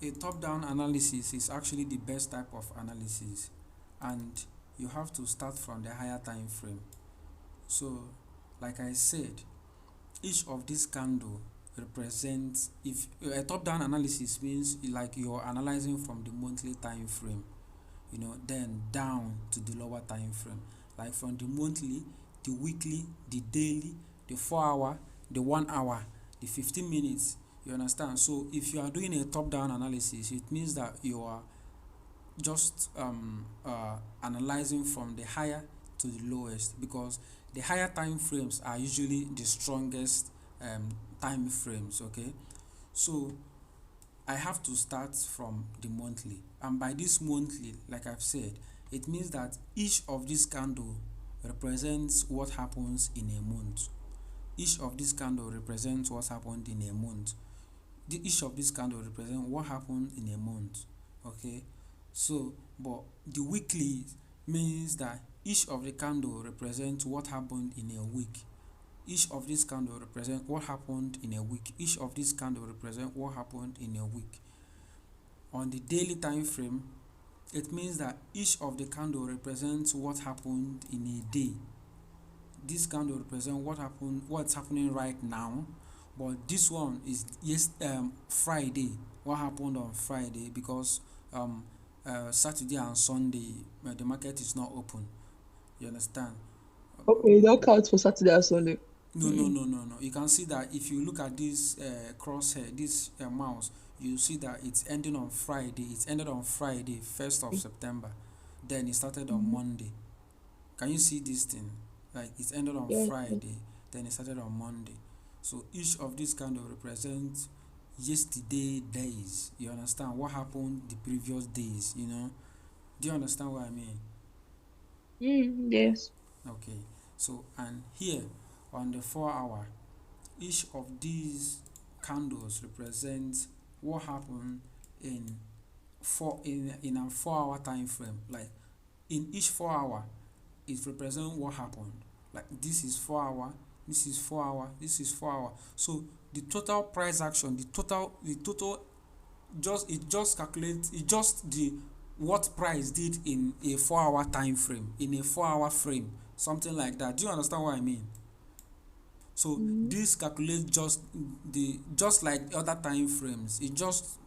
A top-down analysis is actually the best type of analysis, and you have to start from the higher time frame. So, like I said, each of these candle represents, if a top-down analysis means like you're analyzing from the monthly time frame, then down to the lower time frame, like from the monthly, the weekly, the daily, the 4 hour, the 1 hour, the 15 minutes. You understand? So if you are doing a top-down analysis, it means that you are just analyzing from the higher to the lowest, because the higher time frames are usually the strongest time frames. Okay, so I have to start from the monthly, and by this monthly, like I've said, it means that each of these candle represents what happens in a month. Each of these candle represents what happened in a month. Each of these candle represent what happened in a month. Okay, so but the weekly means that each of the candle represents what happened in a week. Each of these candle represent what happened in a week. Each of these candle represent what happened in a week. On the daily time frame, it means that each of the candle represents what happened in a day. This candle represent what's happening right now, but this one is Friday. What happened on Friday, because Saturday and Sunday the market is not open. You understand? Okay, you don't count for Saturday and Sunday. No, no, no, no, no. You can see that if you look at this crosshair, this mouse, you see that it's ending on Friday. It ended on Friday, 1st of September. Then it started on Mm-hmm. Monday. Can you see this thing? Like it ended on Yeah. Friday, then it started on Monday. So each of these kind of represent yesterday days. You understand what happened the previous days? Do you understand what I mean? Yes. Okay. So and here on the 4 hour, each of these candles represent what happened in in a 4 hour time frame. Like in each 4 hour, it represents what happened. Like this is 4 hour, this is 4 hour, this is 4 hour. So the total price action, the total just calculates it just the what price did in a 4 hour time frame, in a 4 hour frame, something like that. Do you understand what I mean? So Mm-hmm. this calculates just like other time frames. It just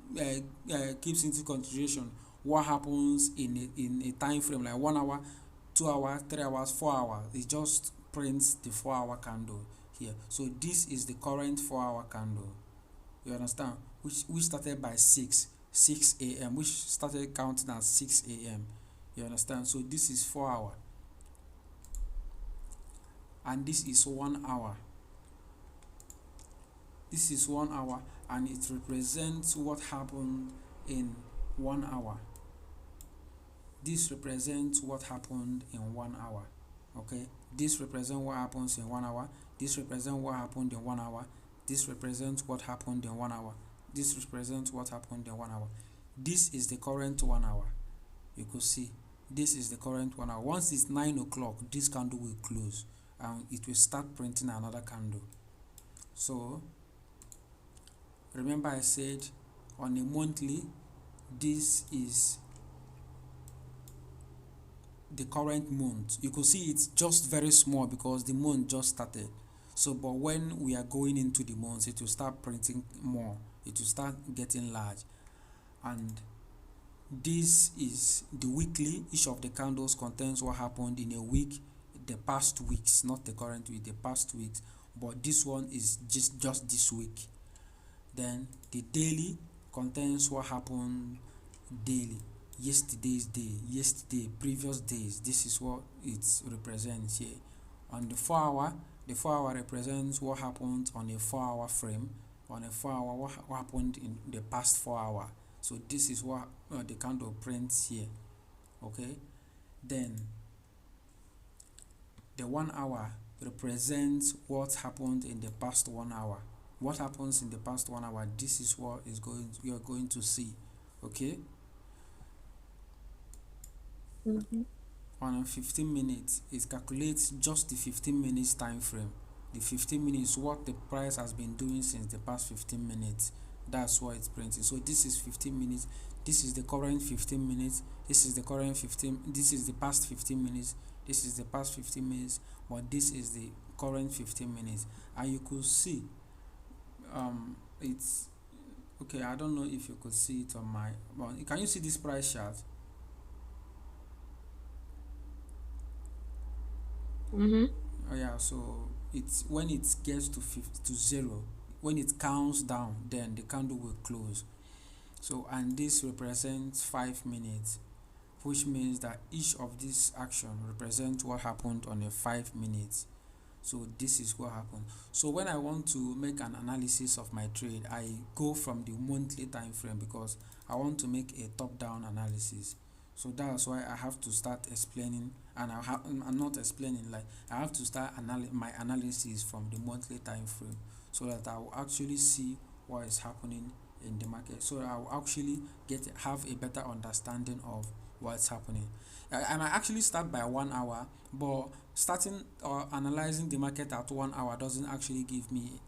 keeps into consideration what happens in a time frame like 1 hour, 2 hours, 3 hours, 4 hours. It just prints the 4 hour candle here. So this is the current 4 hour candle. You understand? Which started by 6 a.m. Which started counting at 6 a.m. You understand? So this is 4 hour, and this is 1 hour. This is 1 hour, and it represents what happened in 1 hour. This represents what happened in 1 hour. Okay, this represents what happens in 1 hour. This represents what happened in 1 hour. This represents what happened in 1 hour. This represents what happened in 1 hour. This is the current 1 hour. You could see this is the current 1 hour. Once it's 9 o'clock, this candle will close and it will start printing another candle. So remember I said on a monthly, this is the current month. You could see it's just very small because the month just started. So but when we are going into the months, it will start printing more. It will start getting large. And this is the weekly. Each of the candles contains what happened in a week, the past weeks, not the current week, the past weeks. But this one is just this week. Then the daily contains what happened daily, yesterday's day, yesterday, previous days. This is what it represents here. On the 4 hour represents what happened on a 4 hour frame. On a 4 hour, what happened in the past 4 hour. So this is what the candle prints here. Okay, then the 1 hour represents what happened in the past 1 hour. What happens in the past 1 hour, this is what you're going to see. Okay, Mm-hmm. on 15 minutes, it calculates just the 15 minutes time frame. The 15 minutes, what the price has been doing since the past 15 minutes. That's what it's printing. So this is 15 minutes. This is the current 15 minutes. This is the current 15. This is the past 15 minutes. This is the past 15 minutes. But this is the current 15 minutes. And you could see it's okay. I don't know if you could see it on my. Well, can you see this price chart? Mm-hmm. Oh yeah. So it's when it gets to 0, when it counts down, then the candle will close. So and this represents 5 minutes, which means that each of these action represents what happened on a 5 minutes. So this is what happened. So when I want to make an analysis of my trade, I go from the monthly time frame because I want to make a top-down analysis. So that's why I have to start explaining, and I'm not explaining, like I have to start my analysis from the monthly time frame so that I will actually see what is happening in the market. So I will actually have a better understanding of what's happening. I might actually start by 1 hour, but starting or analyzing the market at 1 hour doesn't actually give me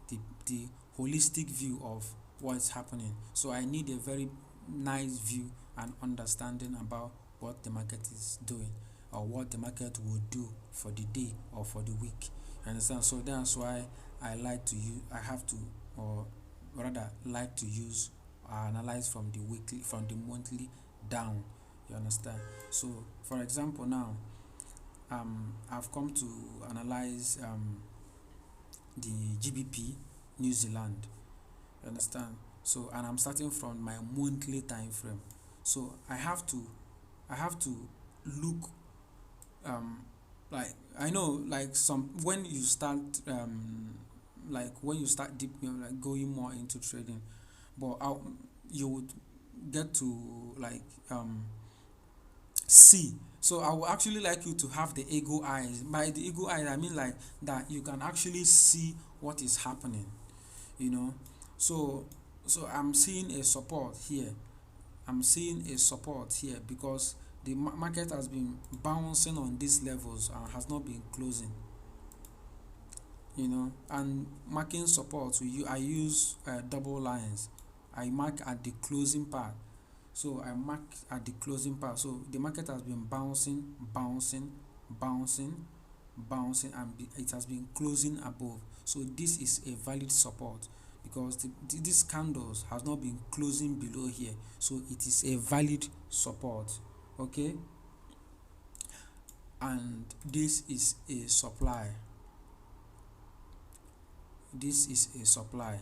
the holistic view of what's happening. So I need a very nice view and understanding about what the market is doing or what the market will do for the day or for the week. You understand? So that's why I like to use, I have to, or rather like to use analyze from the weekly, from the monthly down. You understand? So for example now, I've come to analyze the GBP New Zealand. You understand? So and I'm starting from my monthly time frame. So I have to look like I know like some when you start like when you start deep, like going more into trading, but you would get to like see. So I would actually like you to have the eagle eyes. By the eagle eyes, I mean like that you can actually see what is happening. You know, so I'm seeing a support here. I'm seeing a support here because the market has been bouncing on these levels and has not been closing. You know, and marking support, I use double lines. I mark at the closing part. So I mark at the closing part. So the market has been bouncing, and it has been closing above. So this is a valid support because these candles has not been closing below here. So it is a valid support. Okay, and this is a supply. This is a supply.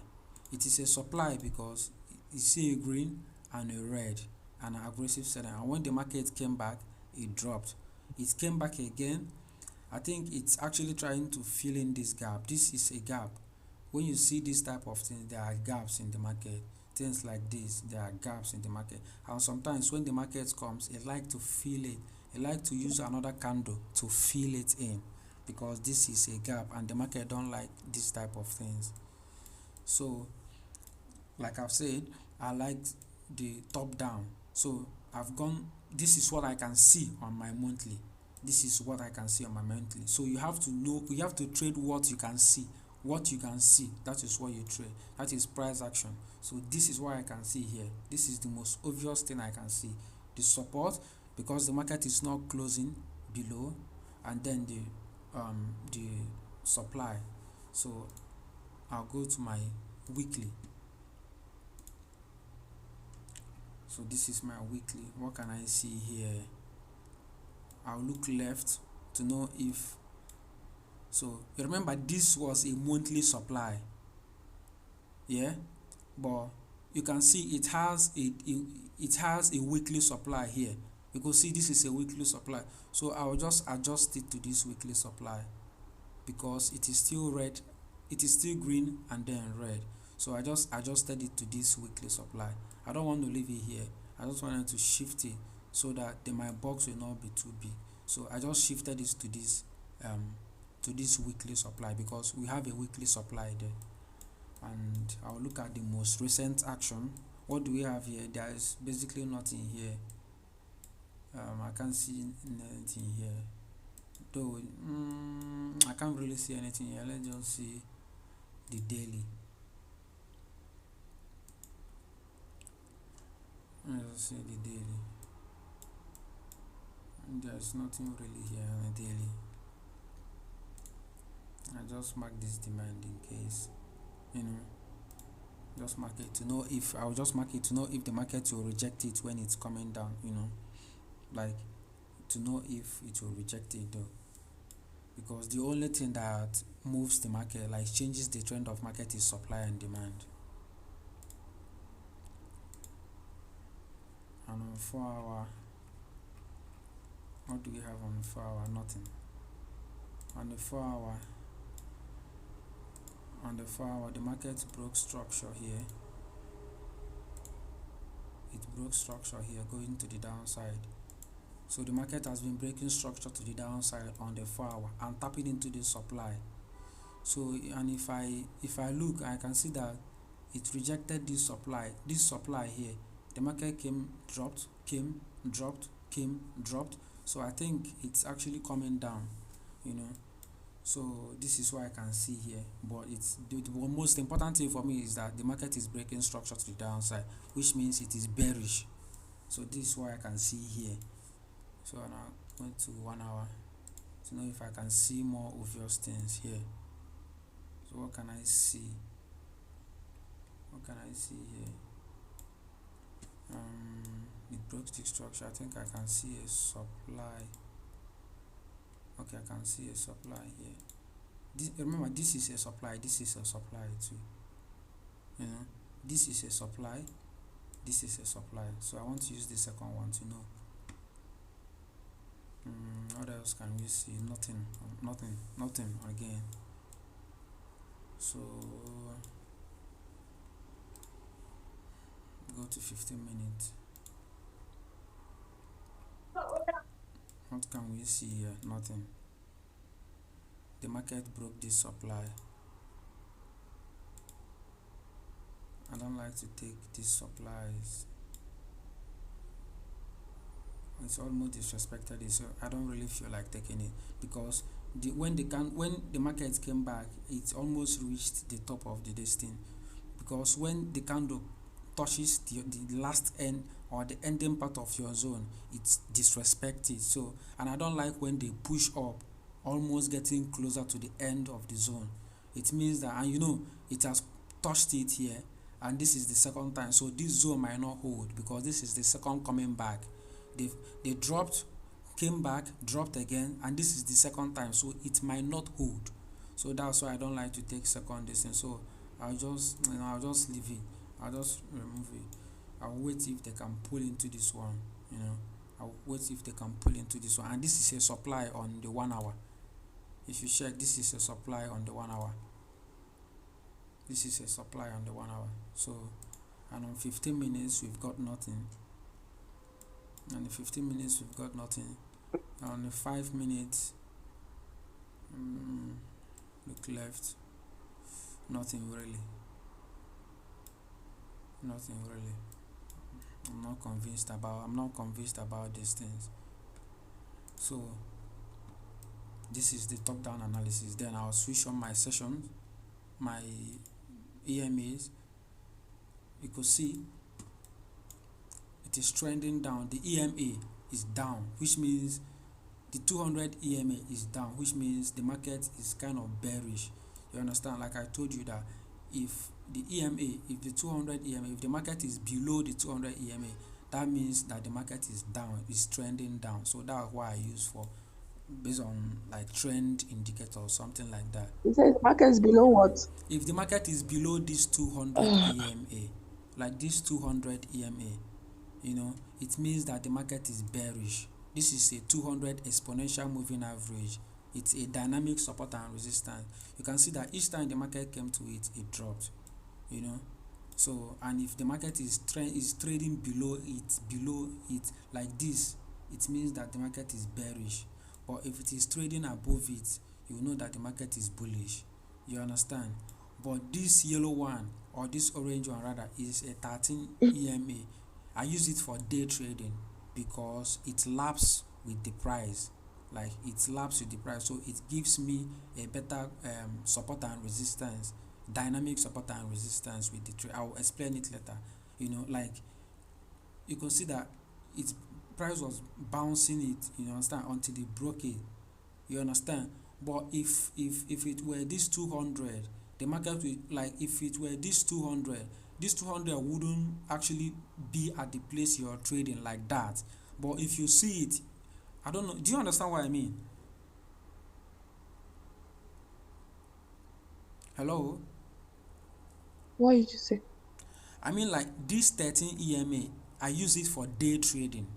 It is a supply because you see a green and a red and an aggressive seller, and when the market came back it dropped. It came back again. I think it's actually trying to fill in this gap. This is a gap. When you see this type of thing, there are gaps in the market. Things like this, there are gaps in the market, and sometimes when the market comes it like to fill it. It like to use another candle to fill it in because this is a gap and the market don't like this type of things. So like I've said, I like the top down. So I've gone, this is what I can see on my monthly. This is what I can see on my monthly. So you have to know, you have to trade what you can see. What you can see, that is what you trade. That is price action. So this is what I can see here. This is the most obvious thing I can see. The support, because the market is not closing below, and then the supply. So I'll go to my weekly. So this is my weekly. What can I see here? I'll look left to know if, so you remember this was a monthly supply, yeah, but you can see it has a weekly supply here. You can see this is a weekly supply, so I will just adjust it to this weekly supply because it is still red, it is still green and then red. So I just adjusted it to this weekly supply. I don't want to leave it here. I just wanted to shift it so that my box will not be too big. So I just shifted this to this weekly supply because we have a weekly supply there. And I'll look at the most recent action. What do we have here? There is basically nothing here. I can't see anything here. Though I can't really see anything here. Let's just see the daily. let's see the daily. There's nothing really here on the daily. I just mark this demand in case, you know, just mark it to know if I'll just mark it to know if the market will reject it when it's coming down, you know, like to know if it will reject it though. Because the only thing that moves the market, like changes the trend of market, is supply and demand. And on 4 hour, what do we have on 4 hour? Nothing. On the 4 hour, the market broke structure here. It broke structure here going to the downside. So the market has been breaking structure to the downside on the 4 hour and tapping into the supply. So and if I look, I can see that it rejected this supply here. The market came, dropped, came, dropped, came, dropped. So I think it's actually coming down, you know. So this is what I can see here. But it's the most important thing for me is that the market is breaking structure to the downside, which means it is bearish. So this is what I can see here. So now going to 1 hour to know if I can see more obvious things here. So what can I see? What can I see here? It broke the structure. I think I can see a supply. Okay, I can see a supply here. Remember, this is a supply. This is a supply too. You know, this is a supply. This is a supply. So I want to use the second one to know. What else can we see? Nothing again. So go to 15 minutes. What can we see here? Nothing. The market broke this supply. I don't like to take these supplies. It's almost disrespected it, so I don't really feel like taking it, because when the market came back, it almost reached the top of the distance. Because when the candle touches the last end or the ending part of your zone, it's disrespected. So, and I don't like when they push up, almost getting closer to the end of the zone. It means that, and you know, it has touched it here, and this is the second time. So this zone might not hold because this is the second coming back. They dropped, came back, dropped again, and this is the second time. So it might not hold. So that's why I don't like to take second distance. So I'll just leave it. I'll just remove it. I'll wait if they can pull into this one. You know, I'll wait if they can pull into this one. And this is a supply on the 1 hour. If you check, this is a supply on the 1 hour. This is a supply on the 1 hour. So, and on 15 minutes we've got nothing. On the 15 minutes we've got nothing. On the 5 minutes, look left. Nothing really. I'm not convinced about these things. So this is the top down analysis. Then I'll switch on my sessions, my EMAs. You could see it is trending down. The EMA is down, which means the 200 EMA is down, which means the market is kind of bearish. You understand? Like I told you that if the 200 EMA, if the market is below the 200 EMA, that means that the market is down, is trending down. So that's why I use for based on like trend indicator or something like that. You said the market is below what? If the market is below this 200 EMA, like this 200 EMA, you know, it means that the market is bearish. This is a 200 exponential moving average. It's a dynamic support and resistance. You can see that each time the market came to it, it dropped, you know. So, and if the market is trading below it like this, it means that the market is bearish. But if it is trading above it, you know that the market is bullish. You understand? But this yellow one, or this orange one rather, is a 13 EMA. I use it for day trading because it laps with the price. Like it laps with the price, so it gives me a better support and resistance, dynamic support and resistance with the trade. I'll explain it later. You know, like you can see that its price was bouncing it, you understand, until it broke it, you understand. But if it were this 200, the market will, like, if it were this 200 wouldn't actually be at the place you're trading like that. But if you see it, I don't know, do you understand what I mean? Hello? What did you say? I mean, like, this 13 EMA, I use it for day trading,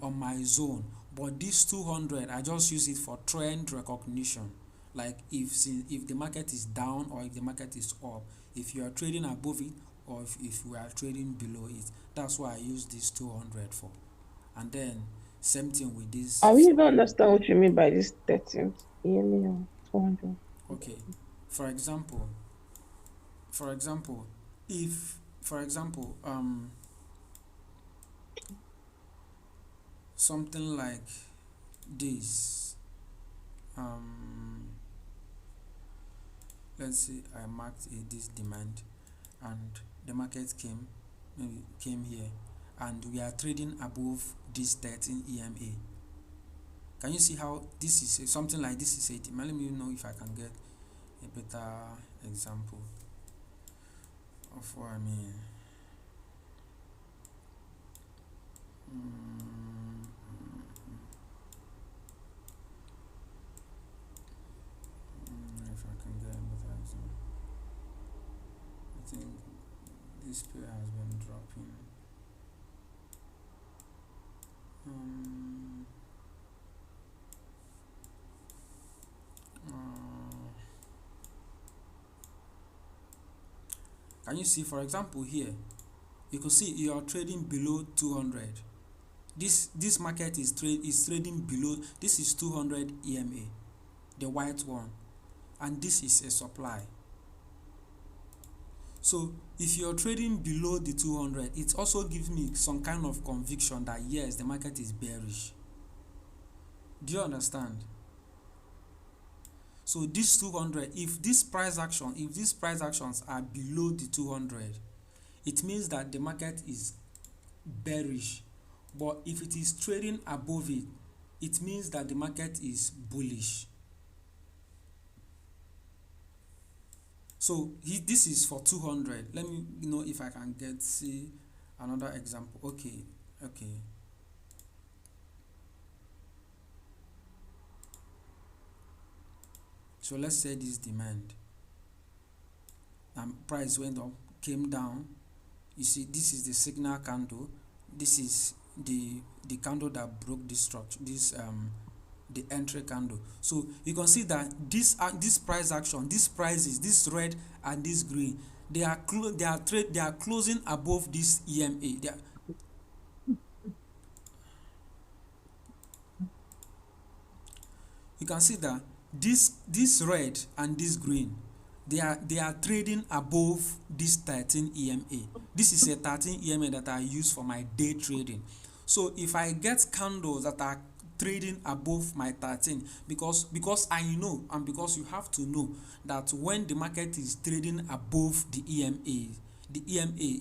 on my zone. But this 200, I just use it for trend recognition. Like, if the market is down or if the market is up, if you are trading above it or if we are trading below it, that's why I use this 200 for. And then same thing with I this. really don't understand what you mean by this 13th. EMA 200. Okay, for example, for example if for example something like this, um let's say I marked this demand, and the market came here, and we are trading above this 13 EMA. Can you see how this is something like this is a demand? Let me know if I can get a better example of what I mean. If I can get a better example. I think this pair has been dropping. Um, uh, can you see, for example, here you can see you are trading below 200. This market is trading below. This is 200 EMA, the white one, and this is a supply. So if you're trading below the 200, it also gives me some kind of conviction that yes, the market is bearish. Do you understand? So this 200, if these price actions are below the 200, it means that the market is bearish. But if it is trading above it, it means that the market is bullish. So this is for 200. Let me know if I can see another example. Okay. So let's say this demand, and price went up, came down. You see, this is the signal candle. This is the candle that broke this structure, the entry candle. So you can see that this price action, these prices, this red and this green, they are closing above this EMA. You can see that this red and this green, they are trading above this 13 EMA. This is a 13 EMA that I use for my day trading. So if I get candles that are trading above my 13, because I know, and because you have to know, that when the market is trading above the EMA,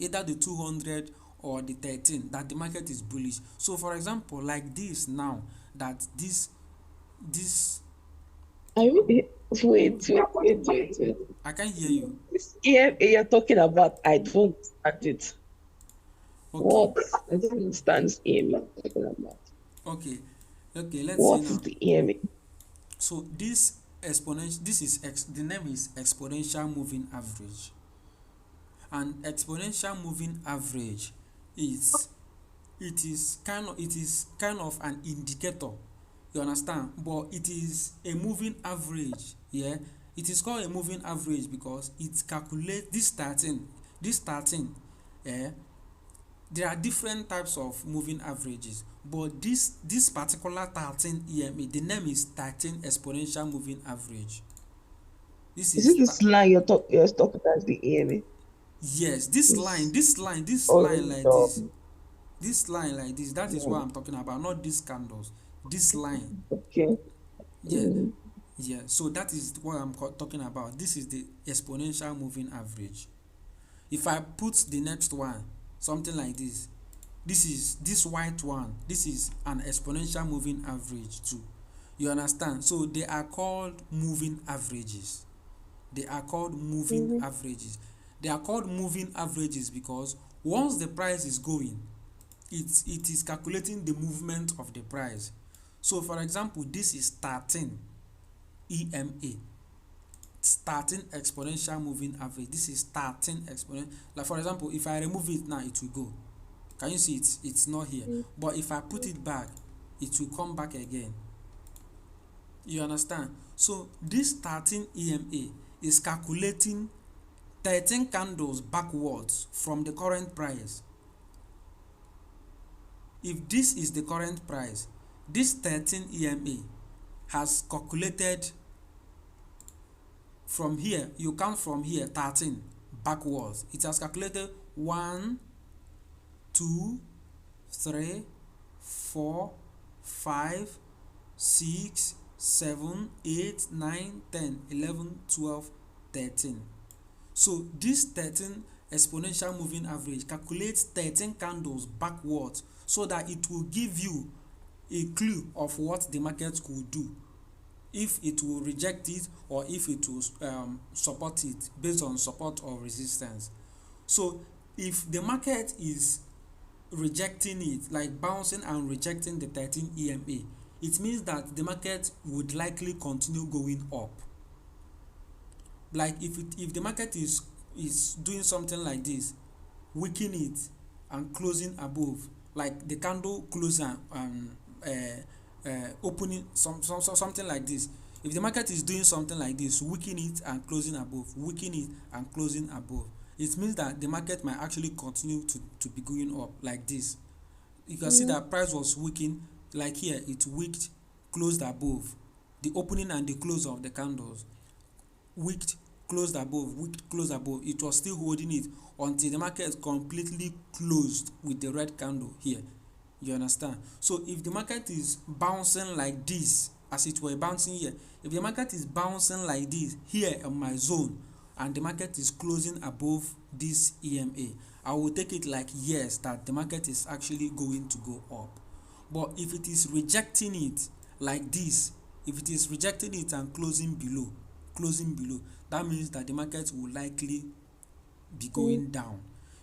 either the 200 or the 13, that the market is bullish. So for example, like this now, that this I really wait. I can't hear you. This EMA you're talking about, I don't understand it. Okay. What? I don't understand this EMA you're talking about. Okay. Let's see What is now. the EMA? So this exponential, the name is exponential moving average, and exponential moving average is it is kind of an indicator, you understand, but it is a moving average. Yeah, it is called a moving average because it calculates this 13. Yeah, there are different types of moving averages, but this particular 13 EMA, the name is 13 exponential moving average. This Is it is this line you're talking about the EMA? yes, this Oh line like this, no. that is what No. I'm talking about, not these candles, this line. Okay. Yeah, Mm. so that is what I'm talking about. This is the exponential moving average. If I put the next one, something like this. This is this white one. This is an exponential moving average too. You understand? So they are called moving averages. They are called moving Mm-hmm. averages. They are called moving averages because once the price is going, it is calculating the movement of the price. So for example, this is 13 EMA, starting exponential moving average. This is 13 exponential. Like for example, if I remove it now, it will go. Can you see it's not here? But if I put it back, it will come back again. You understand? So this 13 EMA is calculating 13 candles backwards from the current price. If this is the current price, this 13 EMA has calculated from here, you count from here 13 backwards. It has calculated 1, 2, 3, 4, 5, 6, 7, 8, 9, 10, 11, 12, 13. So this 13 exponential moving average calculates 13 candles backwards so that it will give you a clue of what the market could do, if it will reject it or if it will support it based on support or resistance. So if the market is rejecting it, like bouncing and rejecting the 13 EMA, it means that the market would likely continue going up. Like if the market is doing something like this, weaken it and closing above, like the candle closer and opening something like this. If the market is doing something like this, weaken it and closing above, weaken it and closing above, it means that the market might actually continue to be going up like this. You can see that price was weakened, like here it wicked, closed above. The opening and the close of the candles, wicked, closed above, wicked, closed above. It was still holding it until the market completely closed with the red candle here. You understand? So if the market is bouncing like this, as it were bouncing here, if the market is bouncing like this here on my zone and the market is closing above this EMA, I will take it like yes, that the market is actually going to go up. But if it is rejecting it like this, if it is rejecting it and closing below, that means that the market will likely be going down.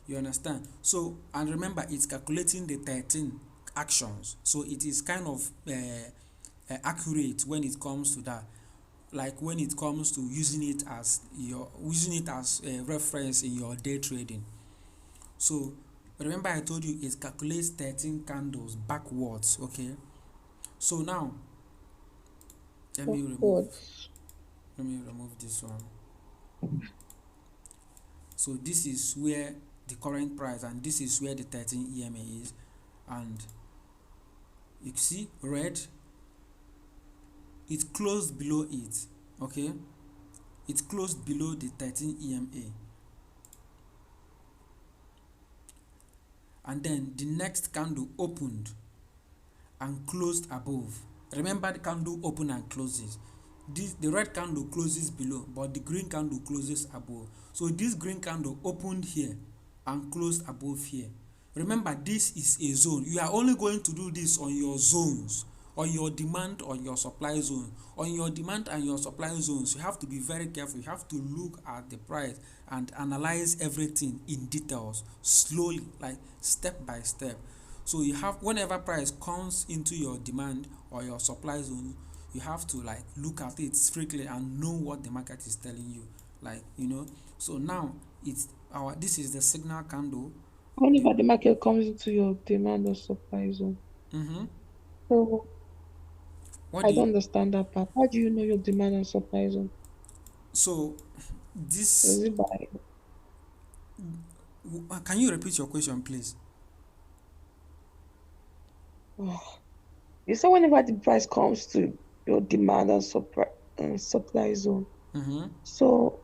You understand? So, and remember, it's calculating the 13 actions, so it is kind of accurate when it comes to that, like when it comes to using it as a reference in your day trading. So remember, I told you it calculates 13 candles backwards. Okay, so now let me remove Backwards. this one. So this is where the current price and this is where the 13 EMA is, and you see red, it closed below it. Okay, it closed below the 13 EMA, and then the next candle opened and closed above. Remember, the candle open and closes. The red candle closes below, but the green candle closes above. So this green candle opened here and closed above here. Remember, this is a zone. You are only going to do this on your zones, on your demand or your supply zone. On your demand and your supply zones, you have to be very careful. You have to look at the price and analyze everything in details, slowly, like step by step. So you have, whenever price comes into your demand or your supply zone, you have to like look at it strictly and know what the market is telling you. Like, so now this is the signal candle. Whenever the market comes into your demand or supply zone. Mm-hmm. So What I do don't you understand that part. How do you know your demand and supply zone? so Is this it by can you repeat your question, please? oh, you say whenever the price comes to your demand and supply zone. Mm-hmm. So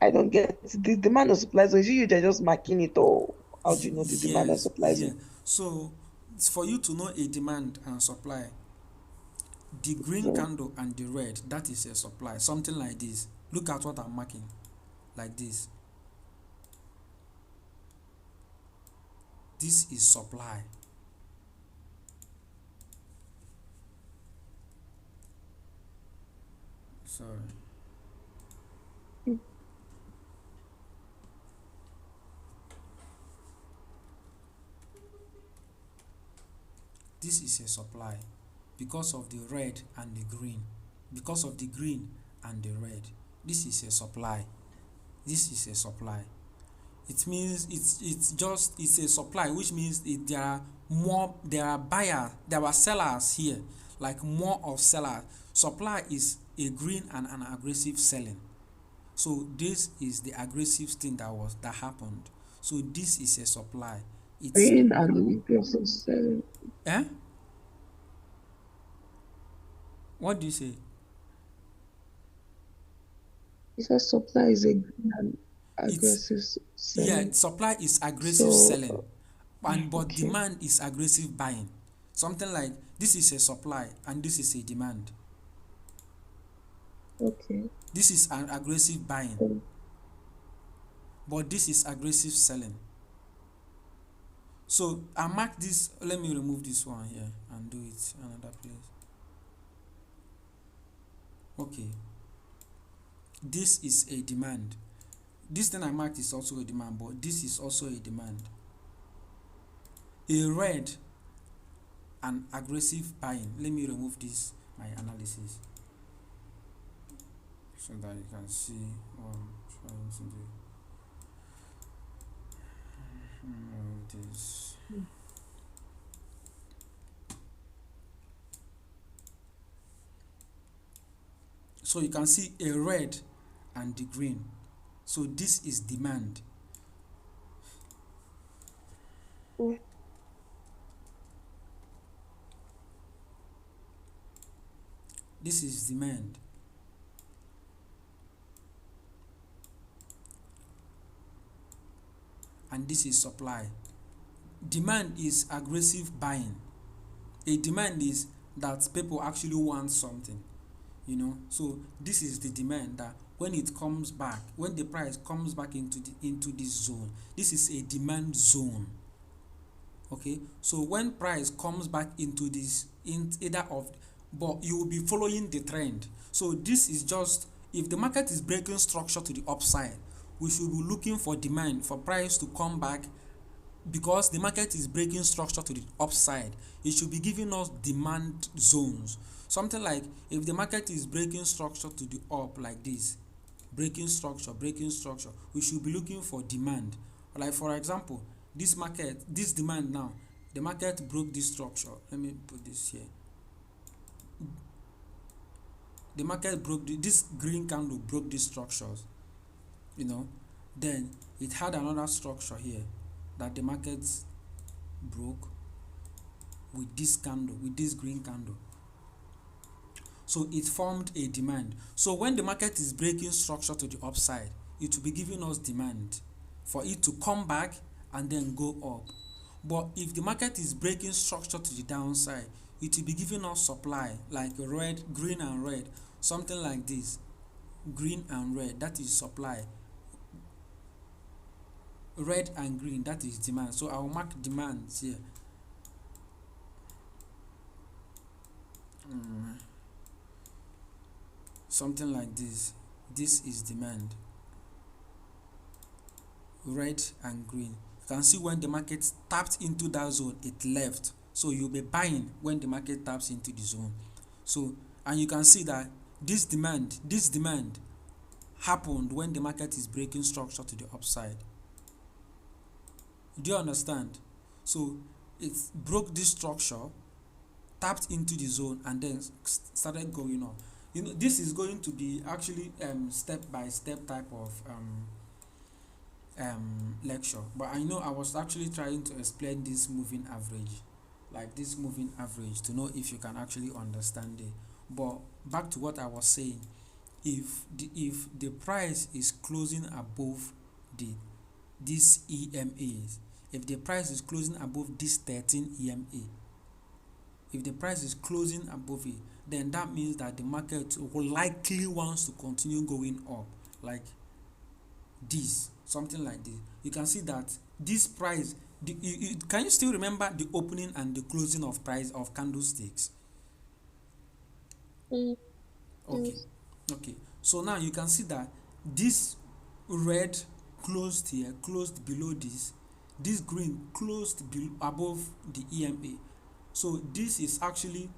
I don't get the demand and supply zone. Is it you that just marking it, or how do you know the demand and Yes, supply yes. zone? So for you to know a demand and supply, the green Zone. candle and the red, that is a supply, something like this. Look at what I'm marking, like this. This is supply. Sorry. This is a supply because of the red and the green. Because of the green and the red. This is a supply. This is a supply. It means it's a supply, which means there are more, there are buyers, there are sellers here, like more of sellers. Supply is a green and an aggressive selling. So this is the aggressive thing that happened. So this is a supply. It's Green and aggressive selling. eh? What do you say? You said supply is a green and It's aggressive yeah, selling. supply is aggressive So, selling, and but okay. demand is aggressive buying. Something like this is a supply and this is a demand. Okay. This is an aggressive buying, Um, but this is aggressive selling. So I mark this. Let me remove this one here and do it another place. Okay, this is a demand. This thing I marked is also a demand, but this is also a demand. A red and aggressive buying. Let me remove this, my analysis, so that you can see what I'm trying to do. Remove this. So you can see a red and the green. So this is demand. mm, This is demand. And this is supply. Demand is aggressive buying. A demand is that people actually want something, So this is the demand, that when it comes back, when the price comes back into this zone, this is a demand zone. Okay, so when price comes back into this, in either of, but you will be following the trend. So this is just, if the market is breaking structure to the upside, we should be looking for demand, for price to come back, because the market is breaking structure to the upside. It should be giving us demand zones. Something like, if the market is breaking structure to the up like this, breaking structure, we should be looking for demand. Like for example, this market, this demand now, the market broke this structure. Let me put this here. The market broke this green candle broke these structures, then it had another structure here that the market broke with this candle, with this green candle. So it formed a demand. So when the market is breaking structure to the upside, it will be giving us demand for it to come back and then go up. But if the market is breaking structure to the downside, it will be giving us supply, like red, green and red, something like this. Green and red, that is supply. Red and green, that is demand. So I'll mark demands here. Something like this. This is demand. Red and green. You can see when the market tapped into that zone, it left. So you'll be buying when the market taps into the zone. So, and you can see that this demand happened when the market is breaking structure to the upside. Do you understand? So it broke this structure, tapped into the zone, and then started going on. This is going to be actually step by step type of lecture, but I know I was actually trying to explain this moving average, like this moving average, to know if you can actually understand it. But back to what I was saying, if the price is closing above these EMAs, if the price is closing above this 13 EMA, if the price is closing above it, then that means that the market will likely wants to continue going up, like this, something like this. You can see that this price Can you still remember the opening and the closing of price of candlesticks? Mm, Okay, yes. okay. So now you can see that this red closed here, closed below this. This green closed above the EMA. So this is actually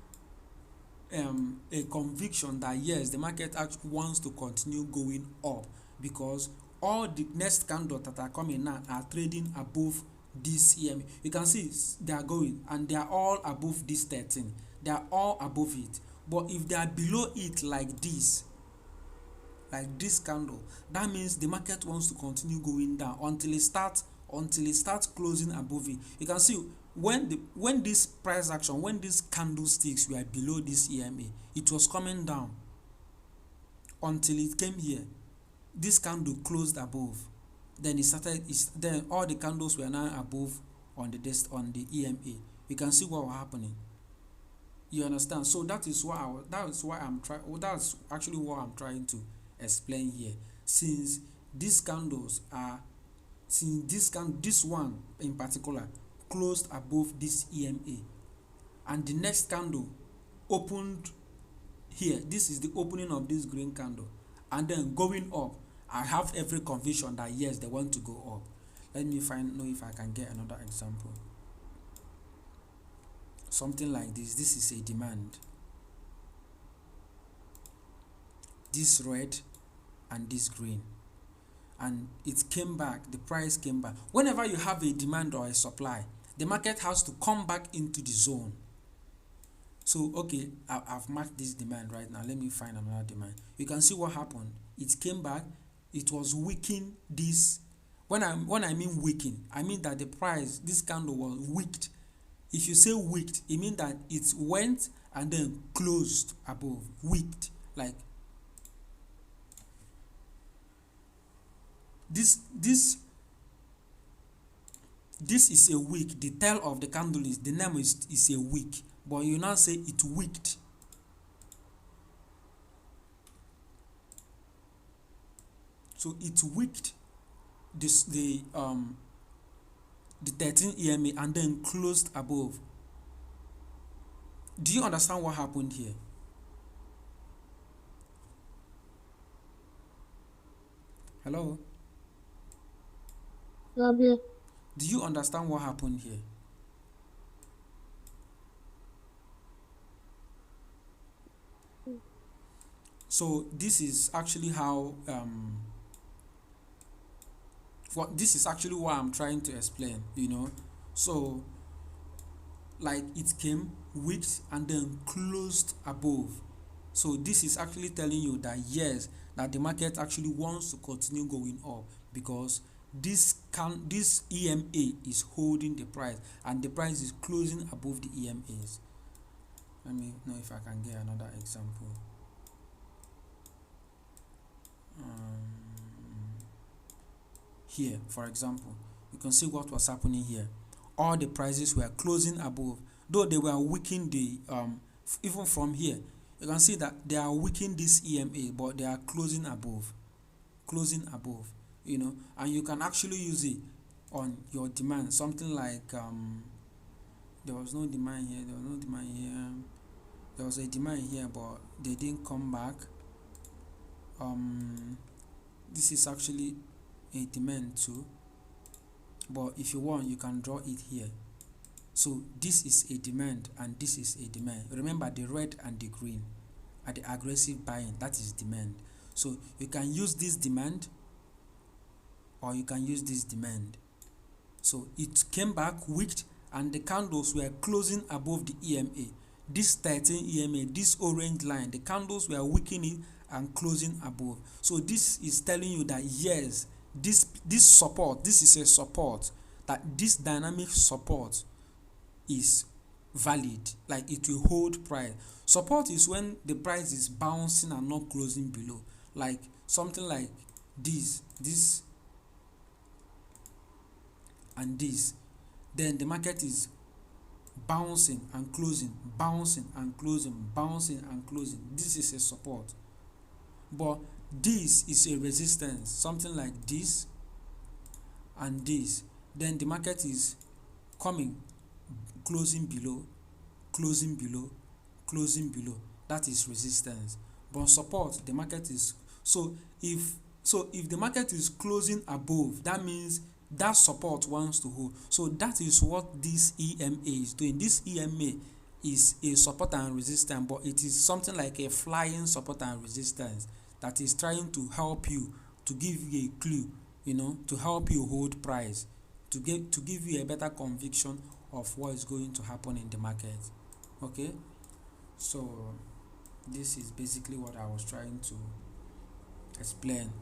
a conviction that yes, the market actually wants to continue going up, because all the next candles that are coming now are trading above this EMA. You can see they are going and they are all above this 13. They are all above it. But if they are below it like this candle, that means the market wants to continue going down until it starts closing above it. You can see when this price action, when these candlesticks were below this EMA, it was coming down until it came here. This candle closed above, then then all the candles were now above on the EMA. You can see what was happening. You understand? So that's actually what I'm trying to explain here. Since these candles are this one in particular closed above this EMA, and the next candle opened here. This is the opening of this green candle, and then going up. I have every conviction that yes, they want to go up. Let me know if I can get another example. Something like this. This is a demand. This red and this green, and it came back. The price came back. Whenever you have a demand or a supply, the market has to come back into the zone. So okay, I've marked this demand right now. Let me find another demand. You can see what happened. It came back. It was weakening this. When I mean weaken, I mean that the price, this candle was wicked. If you say wicked, it means that it went and then closed above. Wicked, like this is a wick. The tail of the candle is the name is a wick, but you now say it wicked. So it wicked the 13 EMA and then closed above. Do you understand what happened here? Hello? Rabia. Do you understand what happened here? So this is actually how this is actually what I'm trying to explain, So like it came, wicked, and then closed above. So this is actually telling you that yes, that the market actually wants to continue going up, because this EMA is holding the price and the price is closing above the EMAs. Let me know if I can get another example. Here, for example, you can see what was happening here. All the prices were closing above, though they were weakening the even from here. You can see that they are weakening this EMA, but they are closing above, and you can actually use it on your demand. Something like there was no demand here. There was a demand here, but they didn't come back. This is actually a demand too, but if you want, you can draw it here. So this is a demand and this is a demand. Remember, the red and the green are the aggressive buying. That is demand. So you can use this demand or you can use this demand. So it came back wicked and the candles were closing above the EMA. This 13 EMA, this orange line, the candles were weakening and closing above. So this is telling you that yes, this support, this is a support, that this dynamic support is valid, like it will hold price. Support is when the price is bouncing and not closing below, like something like this and this. Then the market is bouncing and closing, bouncing and closing, bouncing and closing. This is a support. But this is a resistance, something like this and this. Then the market is coming, closing below, closing below, closing below. That is resistance. But support, the market is, if the market is closing above, that means that support wants to hold. So that is what this EMA is doing. This EMA is a support and resistance, but it is something like a flying support and resistance that is trying to help you, to give you a clue, to help you hold price, to give you a better conviction of what is going to happen in the market. Okay, so this is basically what I was trying to explain.